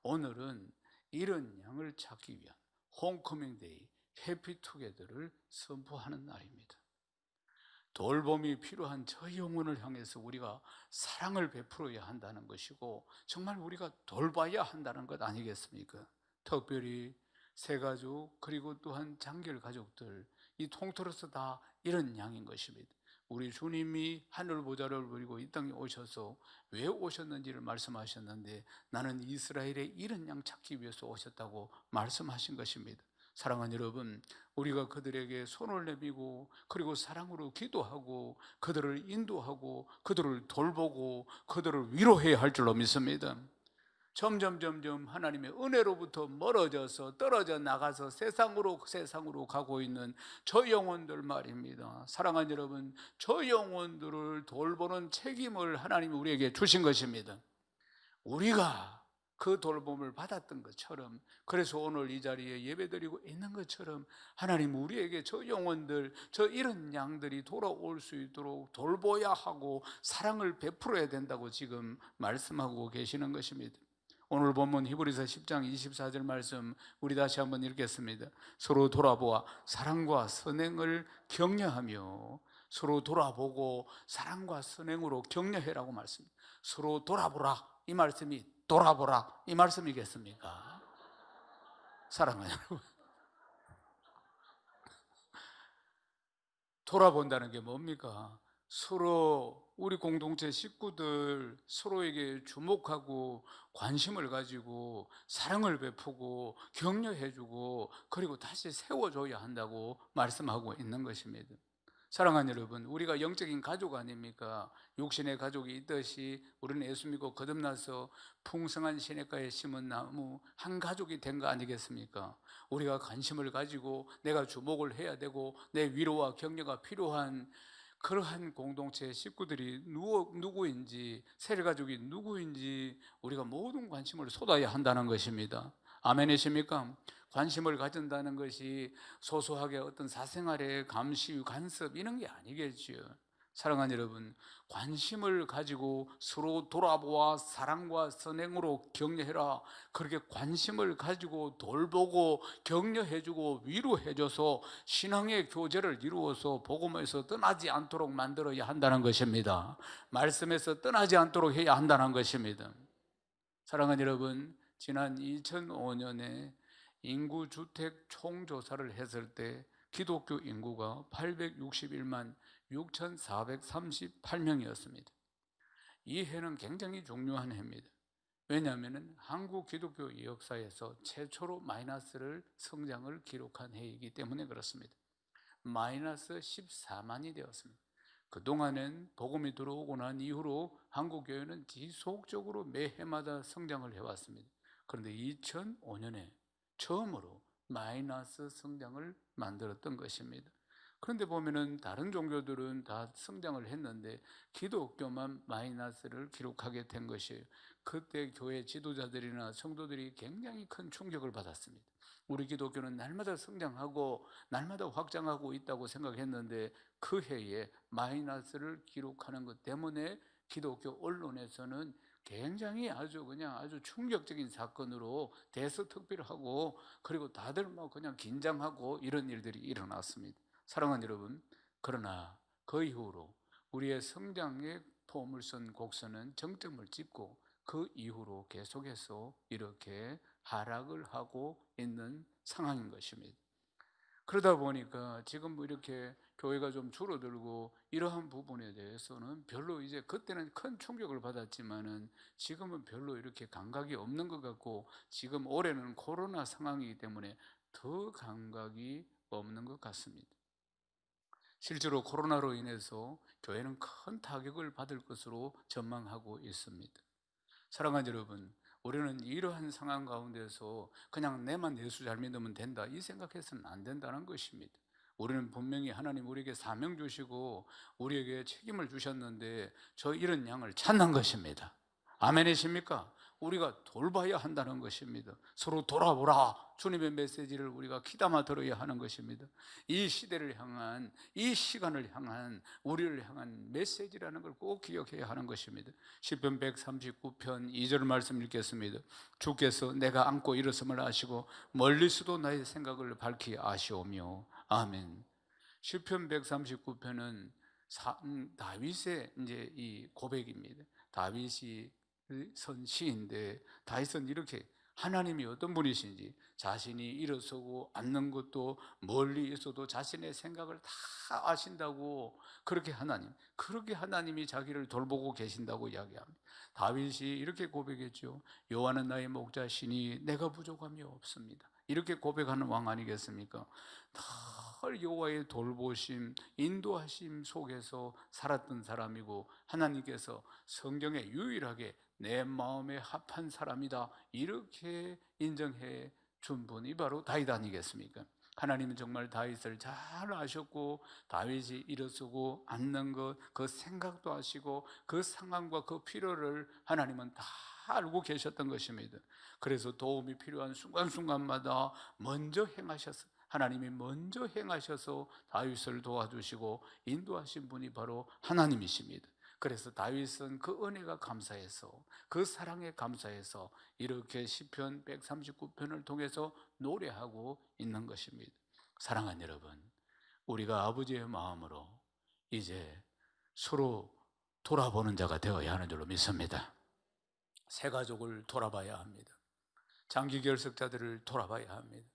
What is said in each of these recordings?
오늘은 이런 양을 찾기 위한 홈커밍 데이, 해피투게더를 선포하는 날입니다. 돌봄이 필요한 저 영혼을 향해서 우리가 사랑을 베풀어야 한다는 것이고, 정말 우리가 돌봐야 한다는 것 아니겠습니까? 특별히 새가족, 그리고 또한 장결 가족들, 이 통틀어서 다 이런 양인 것입니다. 우리 주님이 하늘보좌를 버리고 이 땅에 오셔서 왜 오셨는지를 말씀하셨는데, 나는 이스라엘의 이런 양 찾기 위해서 오셨다고 말씀하신 것입니다. 사랑하는 여러분, 우리가 그들에게 손을 내밀고, 그리고 사랑으로 기도하고, 그들을 인도하고, 그들을 돌보고, 그들을 위로해야 할 줄로 믿습니다. 점점 하나님의 은혜로부터 멀어져서 떨어져 나가서 세상으로 가고 있는 저 영혼들 말입니다. 사랑하는 여러분, 저 영혼들을 돌보는 책임을 하나님이 우리에게 주신 것입니다. 우리가 그 돌봄을 받았던 것처럼, 그래서 오늘 이 자리에 예배드리고 있는 것처럼 하나님 우리에게 저 영혼들, 저 이런 양들이 돌아올 수 있도록 돌보야 하고 사랑을 베풀어야 된다고 지금 말씀하고 계시는 것입니다. 오늘 본문 히브리서 10장 24절 말씀 우리 다시 한번 읽겠습니다. 서로 돌아보아 사랑과 선행을 격려하며, 서로 돌아보고 사랑과 선행으로 격려해라고 말씀입니다. 서로 돌아보라, 이 말씀이 돌아보라 이 말씀이겠습니까? 사랑하는 여러분, 돌아본다는 게 뭡니까? 서로 우리 공동체 식구들 서로에게 주목하고 관심을 가지고 사랑을 베푸고 격려해주고, 그리고 다시 세워줘야 한다고 말씀하고 있는 것입니다. 사랑하는 여러분, 우리가 영적인 가족 아닙니까? 육신의 가족이 있듯이 우리는 예수 믿고 거듭나서 풍성한 시냇가에 심은 나무 한 가족이 된 거 아니겠습니까? 우리가 관심을 가지고 내가 주목을 해야 되고 내 위로와 격려가 필요한 그러한 공동체의 식구들이 누구인지, 세례가족이 누구인지 우리가 모든 관심을 쏟아야 한다는 것입니다. 아멘이십니까? 관심을 가진다는 것이 소소하게 어떤 사생활의 감시, 간섭 이런 게 아니겠지요. 사랑하는 여러분, 관심을 가지고 서로 돌아보아 사랑과 선행으로 격려해라. 그렇게 관심을 가지고 돌보고 격려해주고 위로해줘서 신앙의 교제를 이루어서 복음에서 떠나지 않도록 만들어야 한다는 것입니다. 말씀에서 떠나지 않도록 해야 한다는 것입니다. 사랑하는 여러분, 지난 2005년에 인구 주택 총조사를 했을 때 기독교 인구가 861만 6,438명이었습니다. 이 해는 굉장히 중요한 해입니다. 왜냐하면 한국 기독교 역사에서 최초로 마이너스를 성장을 기록한 해이기 때문에 그렇습니다. 마이너스 14만이 되었습니다. 그동안은 복음이 들어오고 난 이후로 한국 교회는 지속적으로 매해마다 성장을 해왔습니다. 그런데 2005년에 처음으로 마이너스 성장을 만들었던 것입니다. 그런데 보면은 다른 종교들은 다 성장을 했는데 기독교만 마이너스를 기록하게 된 것이에요. 그때 교회 지도자들이나 성도들이 굉장히 큰 충격을 받았습니다. 우리 기독교는 날마다 성장하고 날마다 확장하고 있다고 생각했는데 그 해에 마이너스를 기록하는 것 때문에 기독교 언론에서는 굉장히 아주 충격적인 사건으로 대서특필하고, 그리고 다들 그냥 긴장하고 이런 일들이 일어났습니다. 사랑하는 여러분, 그러나 그 이후로 우리의 성장에 폼을 쓴 곡선은 정점을 찍고 그 이후로 계속해서 이렇게 하락을 하고 있는 상황인 것입니다. 그러다 보니까 지금 이렇게 교회가 좀 줄어들고 이러한 부분에 대해서는 별로 이제 그때는 큰 충격을 받았지만은 지금은 별로 이렇게 감각이 없는 것 같고, 지금 올해는 코로나 상황이기 때문에 더 감각이 없는 것 같습니다. 실제로 코로나로 인해서 교회는 큰 타격을 받을 것으로 전망하고 있습니다. 사랑하는 여러분, 우리는 이러한 상황 가운데서 그냥 내만 예수 잘 믿으면 된다 이 생각해서는 안 된다는 것입니다. 우리는 분명히 하나님 우리에게 사명 주시고 우리에게 책임을 주셨는데 저 이런 양을 찾는 것입니다. 아멘이십니까? 우리가 돌봐야 한다는 것입니다. 서로 돌아보라. 주님의 메시지를 우리가 귀담아 들어야 하는 것입니다. 이 시대를 향한, 이 시간을 향한, 우리를 향한 메시지라는 걸 꼭 기억해야 하는 것입니다. 시편 139편 2절 말씀 읽겠습니다. 주께서 내가 앉고 일어섬을 아시고 멀리서도 나의 생각을 밝히 아시오며. 아멘. 시편 139편은 다윗의 이제 이 고백입니다. 다윗이 선 시인데, 다윗은 이렇게 하나님이 어떤 분이신지, 자신이 일어서고 앉는 것도 멀리 있어도 자신의 생각을 다 아신다고, 그렇게 하나님이 자기를 돌보고 계신다고 이야기합니다. 다윗이 이렇게 고백했죠. 여호와는 나의 목자시니 내가 부족함이 없습니다. 이렇게 고백하는 왕 아니겠습니까? 늘 여호와의 돌보심, 인도하심 속에서 살았던 사람이고, 하나님께서 성경에 유일하게 내 마음에 합한 사람이다, 이렇게 인정해 준 분이 바로 다윗 아니겠습니까? 하나님은 정말 다윗을 잘 아셨고, 다윗이 일어서고 앉는 것, 그 생각도 아시고, 그 상황과 그 필요를 하나님은 다 알고 계셨던 것입니다. 그래서 도움이 필요한 순간순간마다 먼저 행하셨어요. 하나님이 먼저 행하셔서 다윗을 도와주시고 인도하신 분이 바로 하나님이십니다. 그래서 다윗은 그 은혜가 감사해서, 그 사랑에 감사해서 이렇게 시편 139편을 통해서 노래하고 있는 것입니다. 사랑하는 여러분, 우리가 아버지의 마음으로 이제 서로 돌아보는 자가 되어야 하는 줄로 믿습니다. 새 가족을 돌아봐야 합니다. 장기 결석자들을 돌아봐야 합니다.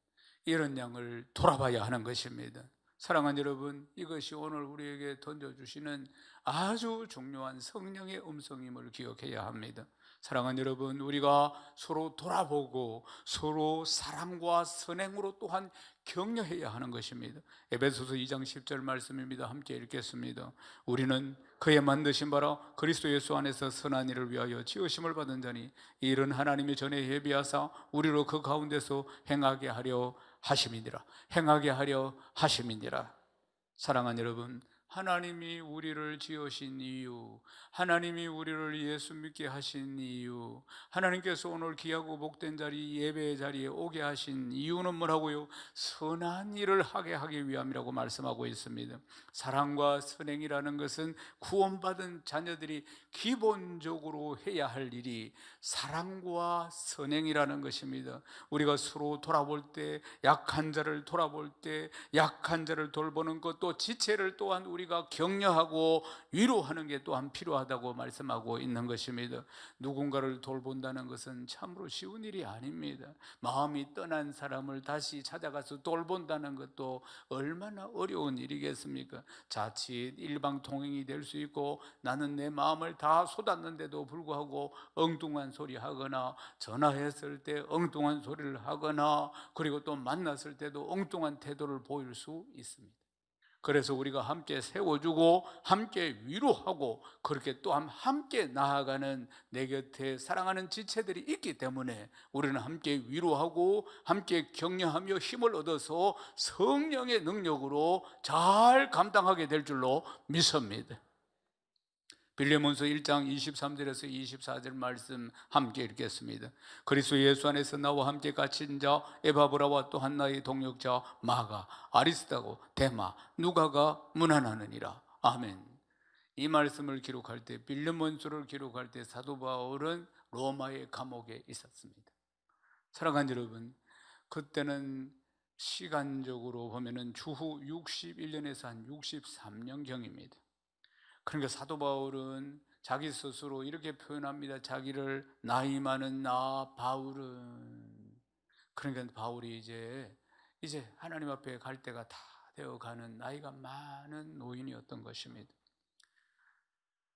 이런 양을 돌아봐야 하는 것입니다. 사랑하는 여러분, 이것이 오늘 우리에게 던져주시는 아주 중요한 성령의 음성임을 기억해야 합니다. 사랑하는 여러분, 우리가 서로 돌아보고 서로 사랑과 선행으로 또한 격려해야 하는 것입니다. 에베소서 2장 10절 말씀입니다. 함께 읽겠습니다. 우리는 그의 만드신 바라 그리스도 예수 안에서 선한 일을 위하여 지으심을 받은 자니, 이 일은 하나님이 전에 예비하사 우리로 그 가운데서 행하게 하려 하심이니라. 행하게 하려 하심이니라. 사랑하는 여러분, 하나님이 우리를 지으신 이유, 하나님이 우리를 예수 믿게 하신 이유, 하나님께서 오늘 귀하고 복된 자리, 예배의 자리에 오게 하신 이유는 뭐라고요? 선한 일을 하게 하기 위함이라고 말씀하고 있습니다. 사랑과 선행이라는 것은 구원받은 자녀들이 기본적으로 해야 할 일이 사랑과 선행이라는 것입니다. 우리가 서로 돌아볼 때, 약한 자를 돌아볼 때, 약한 자를 돌보는 것, 또 지체를 또한 우리가 격려하고 위로하는 게 또한 필요하다고 말씀하고 있는 것입니다. 누군가를 돌본다는 것은 참으로 쉬운 일이 아닙니다. 마음이 떠난 사람을 다시 찾아가서 돌본다는 것도 얼마나 어려운 일이겠습니까? 자칫 일방통행이 될 수 있고, 나는 내 마음을 다 쏟았는데도 불구하고 엉뚱한 소리 하거나, 전화했을 때 엉뚱한 소리를 하거나, 그리고 또 만났을 때도 엉뚱한 태도를 보일 수 있습니다. 그래서 우리가 함께 세워주고 함께 위로하고, 그렇게 또한 함께 나아가는 내 곁에 사랑하는 지체들이 있기 때문에 우리는 함께 위로하고 함께 격려하며 힘을 얻어서 성령의 능력으로 잘 감당하게 될 줄로 믿습니다. 빌레몬서 1장 23절에서 24절 말씀 함께 읽겠습니다. 그리스도 예수 안에서 나와 함께 갇힌 자 에바브라와 또 한나의 동역자 마가, 아리스다고, 데마, 누가가 문안하느니라. 아멘. 이 말씀을 기록할 때, 빌레몬서를 기록할 때 사도 바울은 로마의 감옥에 있었습니다. 사랑하는 여러분, 그때는 시간적으로 보면은 주후 61년에서 한 63년경입니다. 그러니까 사도 바울은 자기 스스로 이렇게 표현합니다. 자기를 나이 많은 나 바울은. 그러니까 바울이 이제 하나님 앞에 갈 때가 다 되어가는 나이가 많은 노인이었던 것입니다.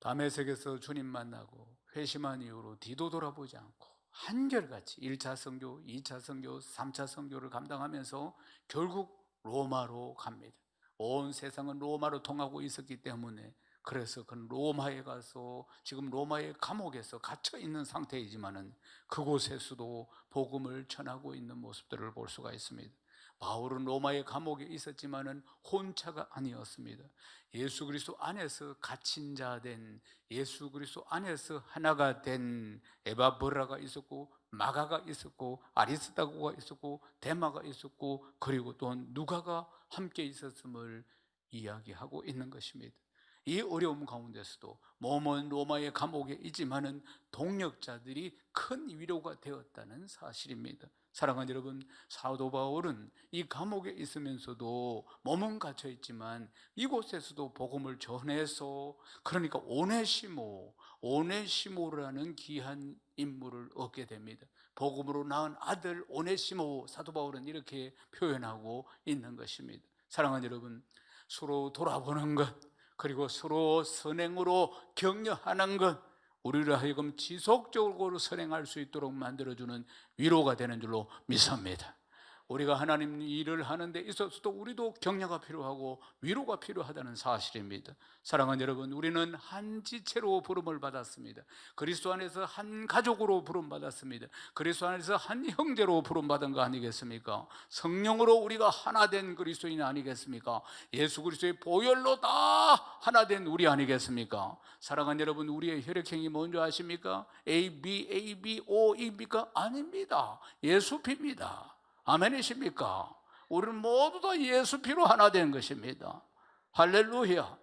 다메섹에서 주님 만나고 회심한 이후로 뒤도 돌아보지 않고 한결같이 1차 선교, 2차 선교, 3차 선교를 감당하면서 결국 로마로 갑니다. 온 세상은 로마로 통하고 있었기 때문에, 그래서 그는 로마에 가서 지금 로마의 감옥에서 갇혀 있는 상태이지만은 그곳에서도 복음을 전하고 있는 모습들을 볼 수가 있습니다. 바울은 로마의 감옥에 있었지만은 혼자가 아니었습니다. 예수 그리스도 안에서 갇힌 자 된, 예수 그리스도 안에서 하나가 된 에바브라가 있었고, 마가가 있었고, 아리스다고가 있었고, 데마가 있었고, 그리고 또 누가가 함께 있었음을 이야기하고 있는 것입니다. 이 어려움 가운데서도 몸은 로마의 감옥에 있지만은 동역자들이 큰 위로가 되었다는 사실입니다. 사랑하는 여러분, 사도 바울은 이 감옥에 있으면서도 몸은 갇혀 있지만 이곳에서도 복음을 전해서, 그러니까 오네시모라는 귀한 인물을 얻게 됩니다. 복음으로 낳은 아들 오네시모, 사도 바울은 이렇게 표현하고 있는 것입니다. 사랑하는 여러분, 서로 돌아보는 것, 그리고 서로 선행으로 격려하는 것, 우리를 하여금 지속적으로 선행할 수 있도록 만들어주는 위로가 되는 줄로 믿습니다. 우리가 하나님 일을 하는 데 있어서도 우리도 격려가 필요하고 위로가 필요하다는 사실입니다. 사랑하는 여러분, 우리는 한 지체로 부름을 받았습니다. 그리스도 안에서 한 가족으로 부름받았습니다. 그리스도 안에서 한 형제로 부름받은 거 아니겠습니까? 성령으로 우리가 하나 된 그리스도인 아니겠습니까? 예수 그리스도의 보혈로 다 하나 된 우리 아니겠습니까? 사랑하는 여러분, 우리의 혈액형이 뭔지 아십니까? AB, O입니까? 아닙니다. 예수 피입니다. 아멘이십니까? 우리는 모두 다 예수 피로 하나 된 것입니다. 할렐루야.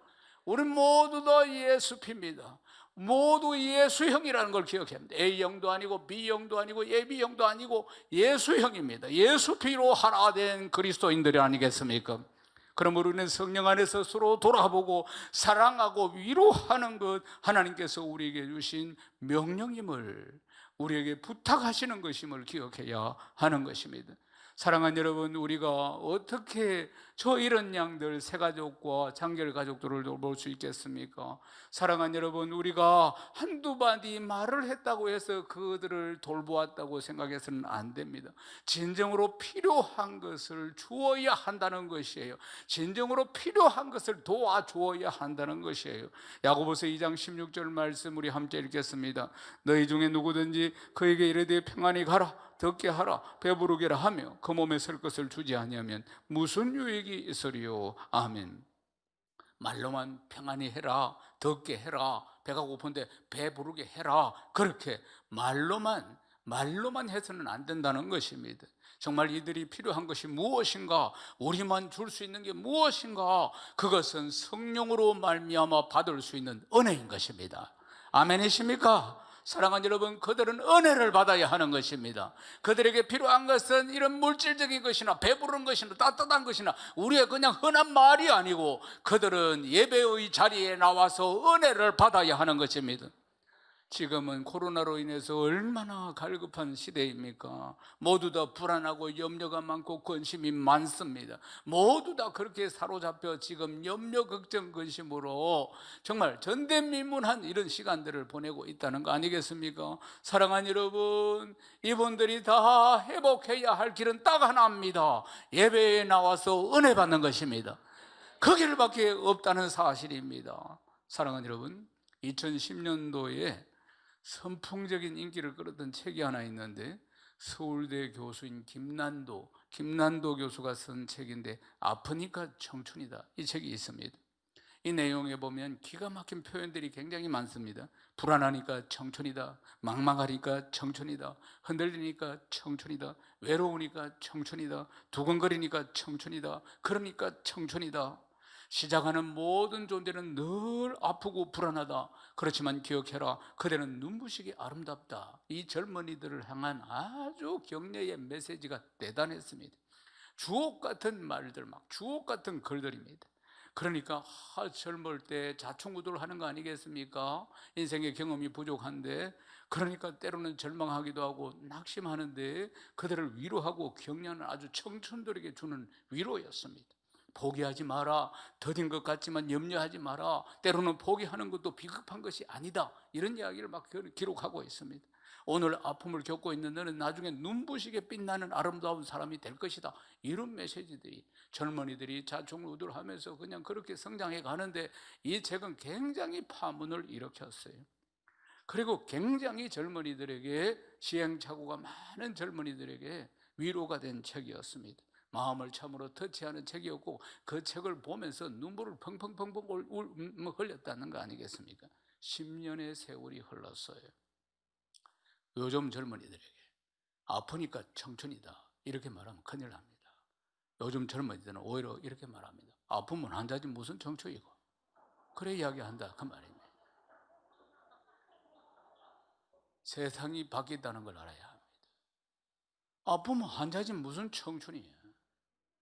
우리는 모두 다 예수 피입니다. 모두 예수형이라는 걸 기억해야 합니다. A형도 아니고 B형도 아니고 AB형도 아니고 예수형입니다. 예수 피로 하나 된 그리스도인들이 아니겠습니까? 그럼 우리는 성령 안에서 서로 돌아보고 사랑하고 위로하는 것, 하나님께서 우리에게 주신 명령임을, 우리에게 부탁하시는 것임을 기억해야 하는 것입니다. 사랑하는 여러분, 우리가 어떻게 저 이런 양들, 새가족과 장결 가족들을 돌볼 수 있겠습니까? 사랑하는 여러분, 우리가 한두 마디 말을 했다고 해서 그들을 돌보았다고 생각해서는 안 됩니다. 진정으로 필요한 것을 주어야 한다는 것이에요. 진정으로 필요한 것을 도와주어야 한다는 것이에요. 야고보서 2장 16절 말씀 우리 함께 읽겠습니다. 너희 중에 누구든지 그에게 이르되 평안히 가라, 덥게 하라, 배부르게라 하며 그 몸에 설 것을 주지 아니하면 무슨 유익이 있으리요. 아멘. 말로만 평안히 해라, 덥게 해라, 배가 고픈데 배부르게 해라, 그렇게 말로만 해서는 안 된다는 것입니다. 정말 이들이 필요한 것이 무엇인가, 우리만 줄 수 있는 게 무엇인가, 그것은 성령으로 말미암아 받을 수 있는 은혜인 것입니다. 아멘이십니까? 사랑하는 여러분, 그들은 은혜를 받아야 하는 것입니다. 그들에게 필요한 것은 이런 물질적인 것이나 배부른 것이나 따뜻한 것이나 우리의 그냥 흔한 말이 아니고, 그들은 예배의 자리에 나와서 은혜를 받아야 하는 것입니다. 지금은 코로나로 인해서 얼마나 갈급한 시대입니까? 모두 다 불안하고 염려가 많고 근심이 많습니다. 모두 다 그렇게 사로잡혀 지금 염려, 걱정, 근심으로 정말 전대미문한 이런 시간들을 보내고 있다는 거 아니겠습니까? 사랑하는 여러분, 이분들이 다 회복해야 할 길은 딱 하나입니다. 예배에 나와서 은혜 받는 것입니다. 그 길밖에 없다는 사실입니다. 사랑하는 여러분, 2010년도에 선풍적인 인기를 끌었던 책이 하나 있는데, 서울대 교수인 김난도 교수가 쓴 책인데, 아프니까 청춘이다, 이 책이 있습니다. 이 내용에 보면 기가 막힌 표현들이 굉장히 많습니다. 불안하니까 청춘이다, 막막하니까 청춘이다, 흔들리니까 청춘이다, 외로우니까 청춘이다, 두근거리니까 청춘이다, 그러니까 청춘이다. 시작하는 모든 존재는 늘 아프고 불안하다. 그렇지만 기억해라, 그대는 눈부시게 아름답다. 이 젊은이들을 향한 아주 격려의 메시지가 대단했습니다. 주옥 같은 말들, 막 주옥 같은 글들입니다. 그러니까 젊을 때 자충우돌 하는 거 아니겠습니까? 인생의 경험이 부족한데, 그러니까 때로는 절망하기도 하고 낙심하는데, 그들을 위로하고 격려하는 아주 청춘들에게 주는 위로였습니다. 포기하지 마라, 더딘 것 같지만 염려하지 마라, 때로는 포기하는 것도 비겁한 것이 아니다, 이런 이야기를 막 기록하고 있습니다. 오늘 아픔을 겪고 있는 너는 나중에 눈부시게 빛나는 아름다운 사람이 될 것이다, 이런 메시지들이 젊은이들이 자충우돌하면서 그냥 그렇게 성장해 가는데, 이 책은 굉장히 파문을 일으켰어요. 그리고 굉장히 젊은이들에게, 시행착오가 많은 젊은이들에게 위로가 된 책이었습니다. 마음을 참으로 터치하는 책이었고 그 책을 보면서 눈물을 펑펑펑펑 흘렸다는 거 아니겠습니까? 10년의 세월이 흘렀어요. 요즘 젊은이들에게 아프니까 청춘이다 이렇게 말하면 큰일 납니다. 요즘 젊은이들은 오히려 이렇게 말합니다. 아프면 환자지 무슨 청춘이고, 그래 이야기한다 그 말입니다. 세상이 바뀌었다는 걸 알아야 합니다. 아프면 환자지 무슨 청춘이야.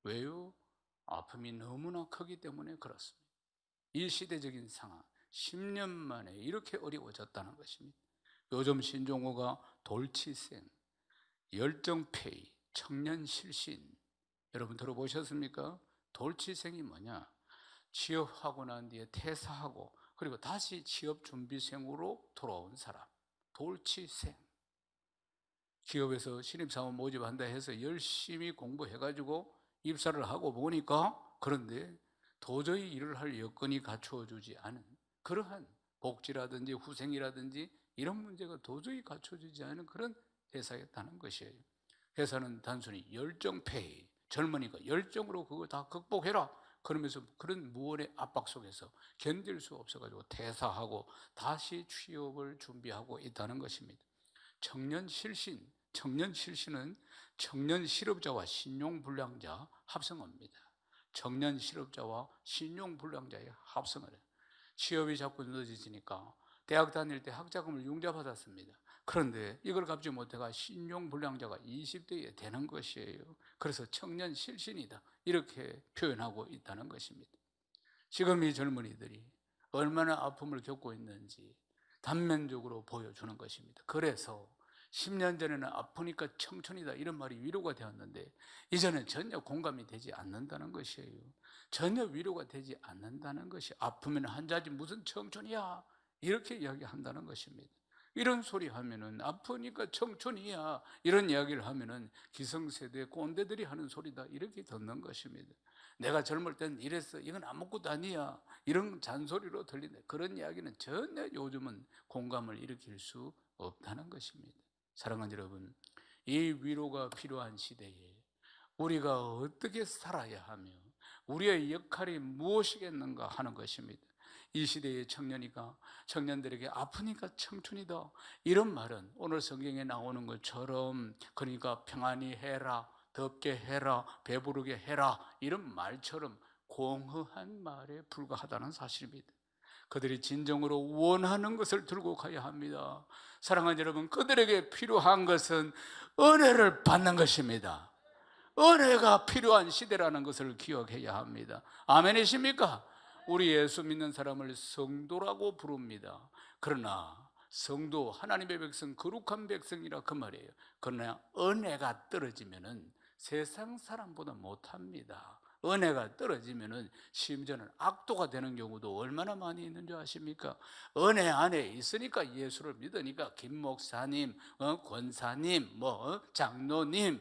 왜요? 아픔이 너무나 크기 때문에 그렇습니다. 이 시대적인 상황 10년 만에 이렇게 어려워졌다는 것입니다. 요즘 신종호가 돌치생, 열정페이, 청년실신, 여러분 들어보셨습니까? 돌치생이 뭐냐? 취업하고 난 뒤에 퇴사하고 그리고 다시 취업준비생으로 돌아온 사람, 돌치생. 기업에서 신입사원 모집한다 해서 열심히 공부해가지고 입사를 하고 보니까, 그런데 도저히 일을 할 여건이 갖추어주지 않은 그러한 복지라든지 후생이라든지 이런 문제가 도저히 갖춰지지 않은 그런 회사였다는 것이에요. 회사는 단순히 열정페이, 젊으니까 열정으로 그거 다 극복해라 그러면서 그런 무언의 압박 속에서 견딜 수 없어가지고 퇴사하고 다시 취업을 준비하고 있다는 것입니다. 청년실신, 청년실신은 청년실업자와 신용불량자 합성어입니다. 청년실업자와 신용불량자의 합성어를. 취업이 자꾸 늦어지니까 대학 다닐 때 학자금을 융자받았습니다. 그런데 이걸 갚지 못해가 신용불량자가 20대에 되는 것이에요. 그래서 청년실신이다 이렇게 표현하고 있다는 것입니다. 지금 이 젊은이들이 얼마나 아픔을 겪고 있는지 단면적으로 보여주는 것입니다. 그래서 10년 전에는 아프니까 청춘이다 이런 말이 위로가 되었는데 이제는 전혀 공감이 되지 않는다는 것이에요. 전혀 위로가 되지 않는다는 것이, 아프면 한자지 무슨 청춘이야 이렇게 이야기한다는 것입니다. 이런 소리 하면은 아프니까 청춘이야 이런 이야기를 하면은 기성세대 꼰대들이 하는 소리다 이렇게 듣는 것입니다. 내가 젊을 땐 이랬어, 이건 아무것도 아니야 이런 잔소리로 들리네. 그런 이야기는 전혀 요즘은 공감을 일으킬 수 없다는 것입니다. 사랑하는 여러분, 이 위로가 필요한 시대에 우리가 어떻게 살아야 하며 우리의 역할이 무엇이겠는가 하는 것입니다. 이 시대의 청년들에게 아프니까 청춘이다 이런 말은 오늘 성경에 나오는 것처럼, 그러니까 평안히 해라, 덥게 해라, 배부르게 해라 이런 말처럼 공허한 말에 불과하다는 사실입니다. 그들이 진정으로 원하는 것을 들고 가야 합니다. 사랑하는 여러분, 그들에게 필요한 것은 은혜를 받는 것입니다. 은혜가 필요한 시대라는 것을 기억해야 합니다. 아멘이십니까? 우리 예수 믿는 사람을 성도라고 부릅니다. 그러나 성도, 하나님의 백성, 거룩한 백성이라 그 말이에요. 그러나 은혜가 떨어지면은 세상 사람보다 못합니다. 은혜가 떨어지면은 심지어는 악도가 되는 경우도 얼마나 많이 있는 줄 아십니까? 은혜 안에 있으니까, 예수를 믿으니까 김 목사님, 권사님, 장로님,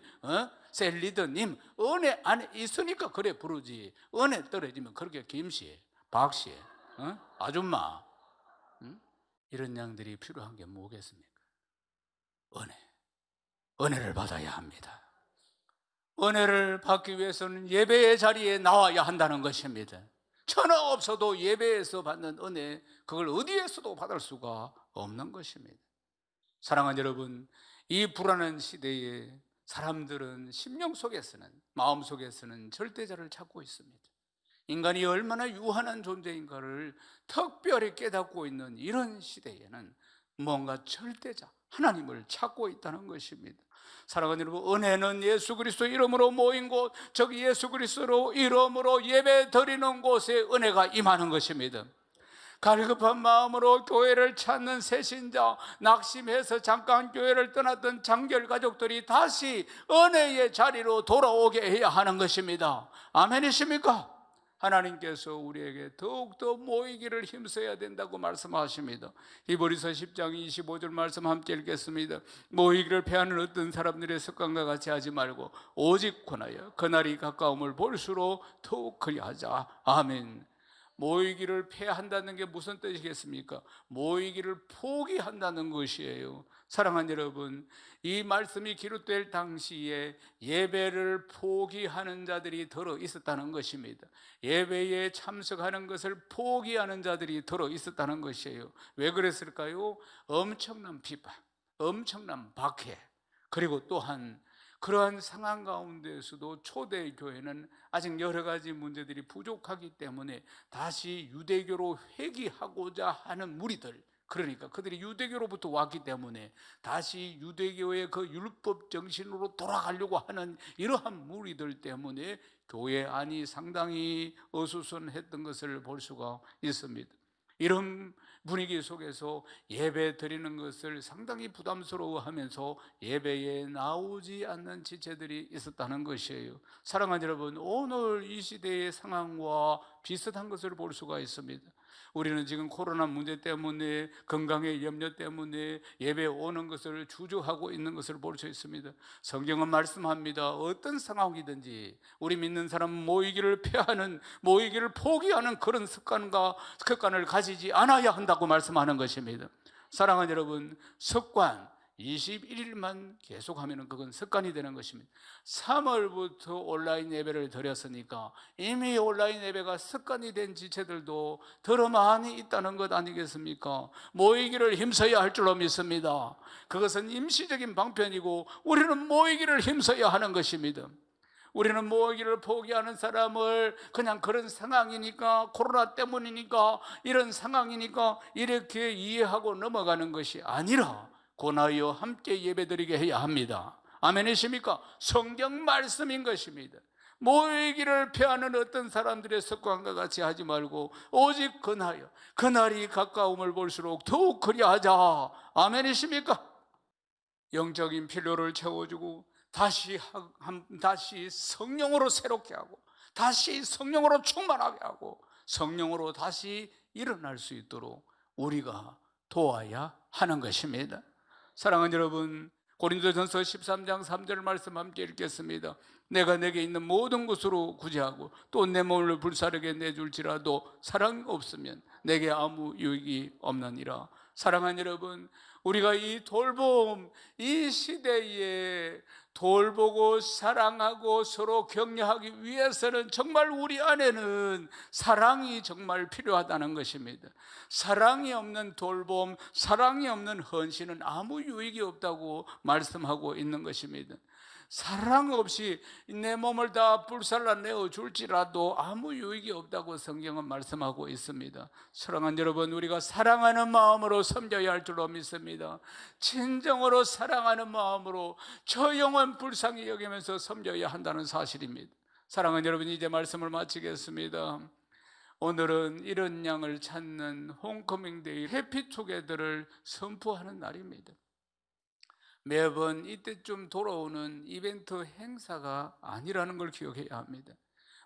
셀리더님, 은혜 안에 있으니까 그래 부르지. 은혜 떨어지면 그렇게 김씨, 박씨, 아줌마, 이런 양들이 필요한 게 뭐겠습니까? 은혜를 받아야 합니다. 은혜를 받기 위해서는 예배의 자리에 나와야 한다는 것입니다. 천하 없어도 예배에서 받는 은혜, 그걸 어디에서도 받을 수가 없는 것입니다. 사랑하는 여러분, 이 불안한 시대에 사람들은 심령 속에서는, 마음 속에서는 절대자를 찾고 있습니다. 인간이 얼마나 유한한 존재인가를 특별히 깨닫고 있는 이런 시대에는 뭔가 절대자, 하나님을 찾고 있다는 것입니다. 사랑하는 여러분, 은혜는 예수 그리스도 이름으로 모인 곳, 즉 예수 그리스도 이름으로 예배 드리는 곳에 은혜가 임하는 것입니다. 갈급한 마음으로 교회를 찾는 새신자, 낙심해서 잠깐 교회를 떠났던 장결 가족들이 다시 은혜의 자리로 돌아오게 해야 하는 것입니다. 아멘이십니까? 하나님께서 우리에게 더욱더 모이기를 힘써야 된다고 말씀하십니다. 히브리서 10장 25절 말씀 함께 읽겠습니다. 모이기를 패하는 어떤 사람들의 습관과 같이 하지 말고 오직 권하여 그날이 가까움을 볼수록 더욱 그리하자. 아멘. 모이기를 폐한다는 게 무슨 뜻이겠습니까? 모이기를 포기한다는 것이에요. 사랑하는 여러분, 이 말씀이 기록될 당시에 예배를 포기하는 자들이 들어 있었다는 것입니다. 예배에 참석하는 것을 포기하는 자들이 들어 있었다는 것이에요. 왜 그랬을까요? 엄청난 비판, 엄청난 박해, 그리고 또한 그러한 상황 가운데에서도 초대교회는 아직 여러 가지 문제들이 부족하기 때문에 다시 유대교로 회귀하고자 하는 무리들, 그러니까 그들이 유대교로부터 왔기 때문에 다시 유대교의 그 율법 정신으로 돌아가려고 하는 이러한 무리들 때문에 교회 안이 상당히 어수선했던 것을 볼 수가 있습니다. 이런 분위기 속에서 예배 드리는 것을 상당히 부담스러워하면서 예배에 나오지 않는 지체들이 있었다는 것이에요. 사랑하는 여러분, 오늘 이 시대의 상황과 비슷한 것을 볼 수가 있습니다. 우리는 지금 코로나 문제 때문에, 건강의 염려 때문에 예배에 오는 것을 주저하고 있는 것을 볼 수 있습니다. 성경은 말씀합니다. 어떤 상황이든지 우리 믿는 사람은 모이기를 폐하는, 모이기를 포기하는 그런 습관을 가지지 않아야 한다고 말씀하는 것입니다. 사랑하는 여러분, 습관 21일만 계속하면 그건 습관이 되는 것입니다. 3월부터 온라인 예배를 드렸으니까 이미 온라인 예배가 습관이 된 지체들도 더러 많이 있다는 것 아니겠습니까? 모이기를 힘써야 할 줄로 믿습니다. 그것은 임시적인 방편이고 우리는 모이기를 힘써야 하는 것입니다. 우리는 모이기를 포기하는 사람을 그냥 그런 상황이니까, 코로나 때문이니까, 이런 상황이니까 이렇게 이해하고 넘어가는 것이 아니라 고나여 함께 예배드리게 해야 합니다. 아멘이십니까? 성경 말씀인 것입니다. 모이기를 피하는 어떤 사람들의 습관과 같이 하지 말고 오직 그나여, 그날이 가까움을 볼수록 더욱 그리하자. 아멘이십니까? 영적인 필요를 채워주고 다시 성령으로 새롭게 하고 다시 성령으로 충만하게 하고 성령으로 다시 일어날 수 있도록 우리가 도와야 하는 것입니다. 사랑하는 여러분, 고린도전서 13장 3절 말씀 함께 읽겠습니다. 내가 내게 있는 모든 것으로 구제하고 또 내 몸을 불사르게 내줄지라도 사랑 없으면 내게 아무 유익이 없느니라. 사랑하는 여러분, 우리가 이 돌봄, 이 시대에 돌보고 사랑하고 서로 격려하기 위해서는 정말 우리 안에는 사랑이 정말 필요하다는 것입니다. 사랑이 없는 돌봄, 사랑이 없는 헌신은 아무 유익이 없다고 말씀하고 있는 것입니다. 사랑 없이 내 몸을 다 불살라 내어 줄지라도 아무 유익이 없다고 성경은 말씀하고 있습니다. 사랑하는 여러분, 우리가 사랑하는 마음으로 섬겨야 할 줄로 믿습니다. 진정으로 사랑하는 마음으로 저 영혼 불쌍히 여기면서 섬겨야 한다는 사실입니다. 사랑하는 여러분, 이제 말씀을 마치겠습니다. 오늘은 이런 양을 찾는 홈커밍데이 해피투게더를 선포하는 날입니다. 매번 이때쯤 돌아오는 이벤트 행사가 아니라는 걸 기억해야 합니다.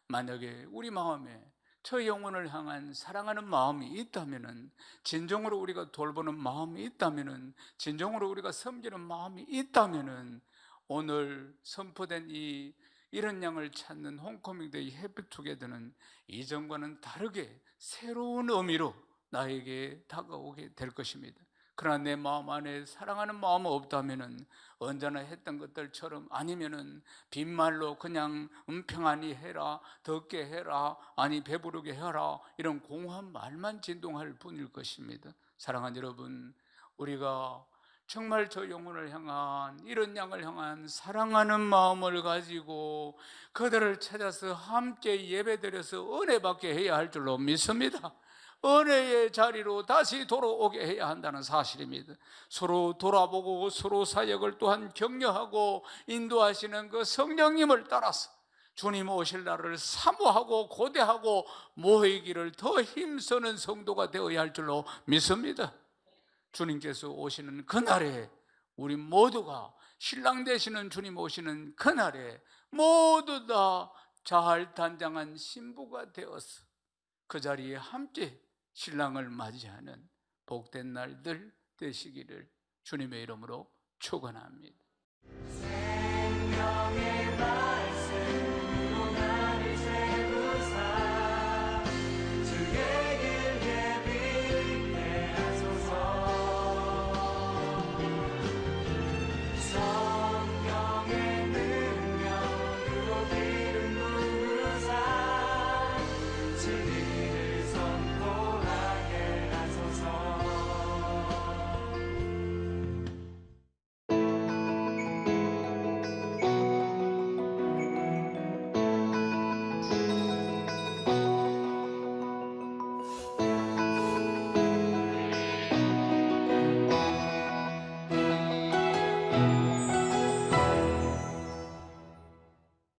만약에 우리 마음에 저 영혼을 향한 사랑하는 마음이 있다면, 진정으로 우리가 돌보는 마음이 있다면, 진정으로 우리가 섬기는 마음이 있다면 오늘 선포된 이런 양을 찾는 홈커밍데이 해피투게더는 이전과는 다르게 새로운 의미로 나에게 다가오게 될 것입니다. 그러나 내 마음 안에 사랑하는 마음이 없다면 언제나 했던 것들처럼, 아니면은 빈말로 그냥 평안히 해라, 덥게 해라, 아니 배부르게 해라, 이런 공허한 말만 진동할 뿐일 것입니다. 사랑하는 여러분, 우리가 정말 저 영혼을 향한, 이런 양을 향한 사랑하는 마음을 가지고 그들을 찾아서 함께 예배드려서 은혜 받게 해야 할 줄로 믿습니다. 은혜의 자리로 다시 돌아오게 해야 한다는 사실입니다. 서로 돌아보고 서로 사역을 또한 격려하고 인도하시는 그 성령님을 따라서 주님 오실 날을 사모하고 고대하고 모이기를 더 힘쓰는 성도가 되어야 할 줄로 믿습니다. 주님께서 오시는 그날에 우리 모두가, 신랑 되시는 주님 오시는 그날에 모두 다 자할단장한 신부가 되어서 그 자리에 함께 신랑을 맞이하는 복된 날들 되시기를 주님의 이름으로 축원합니다. 생명의